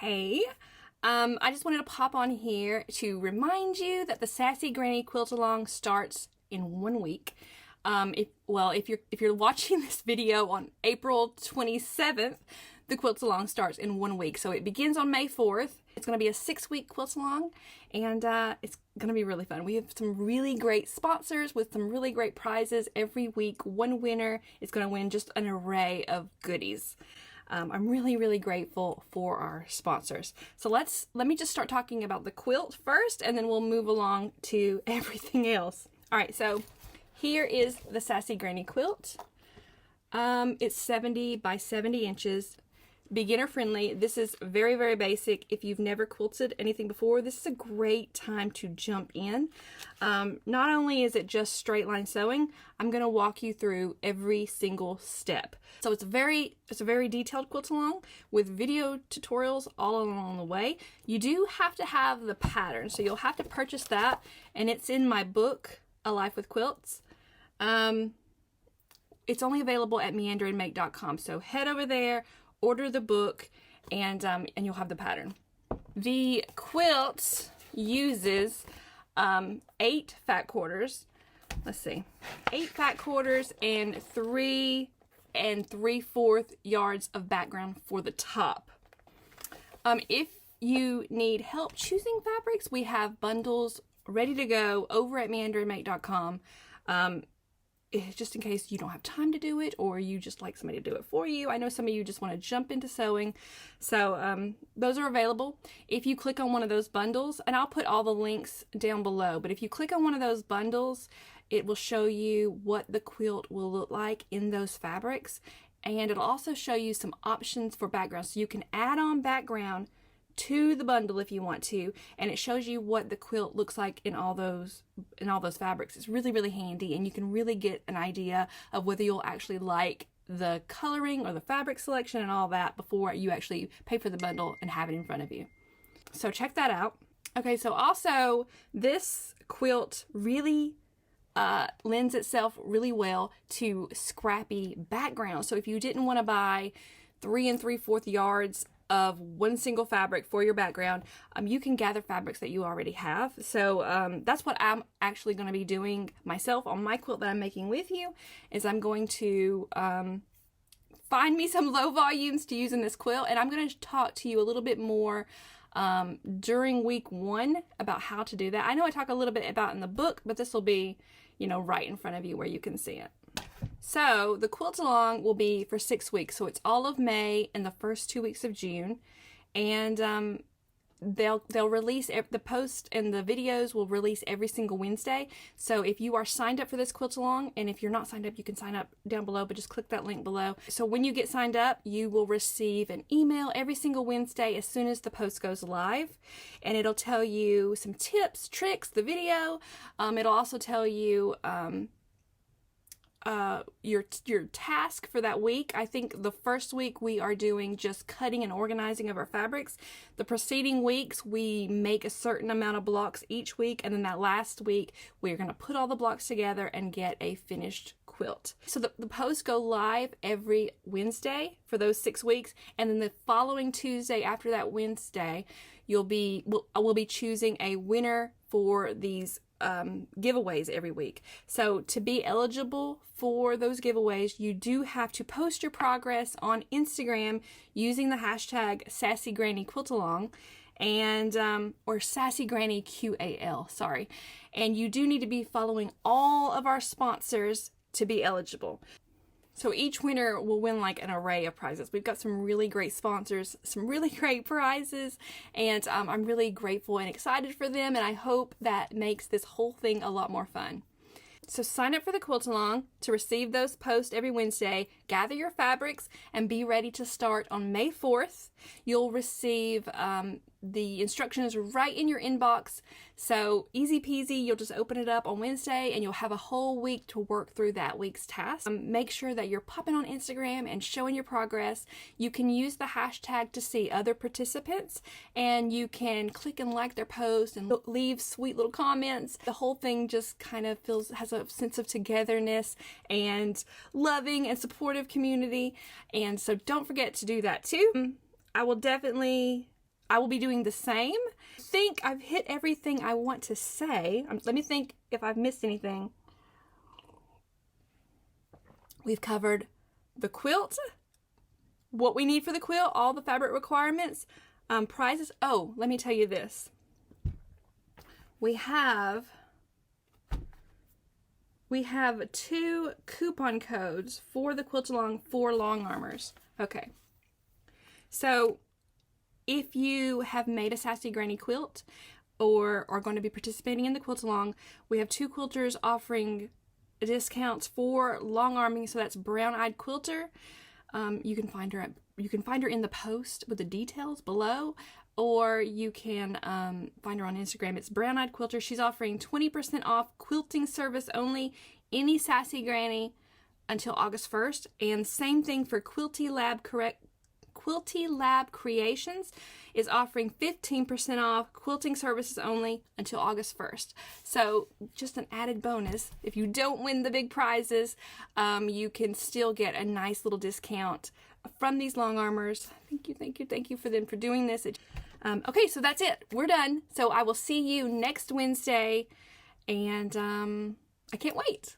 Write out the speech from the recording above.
Hey, I just wanted to pop on here to remind you that the Sassy Granny Quilt Along starts in 1 week. If you're watching this video on April 27th, the Quilt Along starts in 1 week. So it begins on May 4th. It's going to be a 6-week Quilt Along, and it's going to be really fun. We have some really great sponsors with some really great prizes every week. One winner is going to win just an array of goodies. I'm really, really grateful for our sponsors. So let me just start talking about the quilt first, and then we'll move along to everything else. All right, so here is the Sassy Granny Quilt. It's 70 by 70 inches, beginner friendly. This is very, very basic. If you've never quilted anything before, this is a great time to jump in. Not only is it just straight line sewing, I'm going to walk you through every single step. So it's a very detailed quilt along with video tutorials all along the way. You do have to have the pattern, so you'll have to purchase that, and it's in my book, A Life with Quilts. It's only available at meanderandmake.com, so head over there, order the book, and you'll have the pattern. The quilt uses 8 fat quarters. Let's see, 8 fat quarters and 3 3/4 yards of background for the top. If you need help choosing fabrics, we have bundles ready to go over at meanderandmake.com. Just in case you don't have time to do it, or you just like somebody to do it for you. I know some of you just want to jump into sewing. So those are available. If you click on one of those bundles, and I'll put all the links down below, but if you click on one of those bundles, it will show you what the quilt will look like in those fabrics. And it'll also show you some options for background. So you can add on background to the bundle if you want to, and it shows you what the quilt looks like in all those fabrics. It's really, really handy, and you can really get an idea of whether you'll actually like the coloring or the fabric selection and all that before you actually pay for the bundle and have it in front of you. So check that out. Okay, so also this quilt really lends itself really well to scrappy background. So if you didn't want to buy 3 3/4 yards of one single fabric for your background, you can gather fabrics that you already have. So that's what I'm actually going to be doing myself on my quilt that I'm making with you, is I'm going to find me some low volumes to use in this quilt, and I'm going to talk to you a little bit more during week 1 about how to do that. I know I talk a little bit about in the book, but this will be, right in front of you where you can see it. So the quilt along will be for 6 weeks. So it's all of May and the first 2 weeks of June. And they'll release the post, and the videos will release every single Wednesday. So if you are signed up for this quilt along, and if you're not signed up, you can sign up down below, but just click that link below. So when you get signed up, you will receive an email every single Wednesday as soon as the post goes live, and it'll tell you some tips, tricks, the video. It'll also tell you your task for that week. I think the first week we are doing just cutting and organizing of our fabrics. The preceding weeks we make a certain amount of blocks each week, and then that last week we're going to put all the blocks together and get a finished quilt. So the posts go live every Wednesday for those 6 weeks, and then the following Tuesday after that Wednesday we'll be choosing a winner for these giveaways every week. So to be eligible for those giveaways, you do have to post your progress on Instagram using the hashtag Sassy Granny Quilt Along, and or Sassy Granny QAL, sorry. And you do need to be following all of our sponsors to be eligible. So each winner will win like an array of prizes. We've got some really great sponsors, some really great prizes, and I'm really grateful and excited for them, and I hope that makes this whole thing a lot more fun. So sign up for the quilt along to receive those posts every Wednesday, gather your fabrics, and be ready to start on May 4th. You'll receive the instructions right in your inbox. So easy peasy, you'll just open it up on Wednesday and you'll have a whole week to work through that week's task. Make sure that you're popping on Instagram and showing your progress. You can use the hashtag to see other participants, and you can click and like their post and leave sweet little comments. The whole thing just kind of has a sense of togetherness and loving and supportive community. And so don't forget to do that too. I will be doing the same. I think I've hit everything I want to say. Let me think if I've missed anything. We've covered the quilt, what we need for the quilt, all the fabric requirements, prizes. Oh, let me tell you this. We have 2 coupon codes for the Quilt Along for long armors. Okay. So if you have made a Sassy Granny quilt or are going to be participating in the Quilt Along, we have 2 quilters offering discounts for long arming. So that's Brown Eyed Quilter. You can find her in the post with the details below, or you can find her on Instagram. It's Brown Eyed Quilter. She's offering 20% off quilting service only, any Sassy Granny, until August 1st. And same thing for Quilty Lab Creations is offering 15% off quilting services only until August 1st. So just an added bonus. If you don't win the big prizes, you can still get a nice little discount from these long armors. Thank you for them for doing this. Okay, so that's it. We're done. So I will see you next Wednesday, and I can't wait.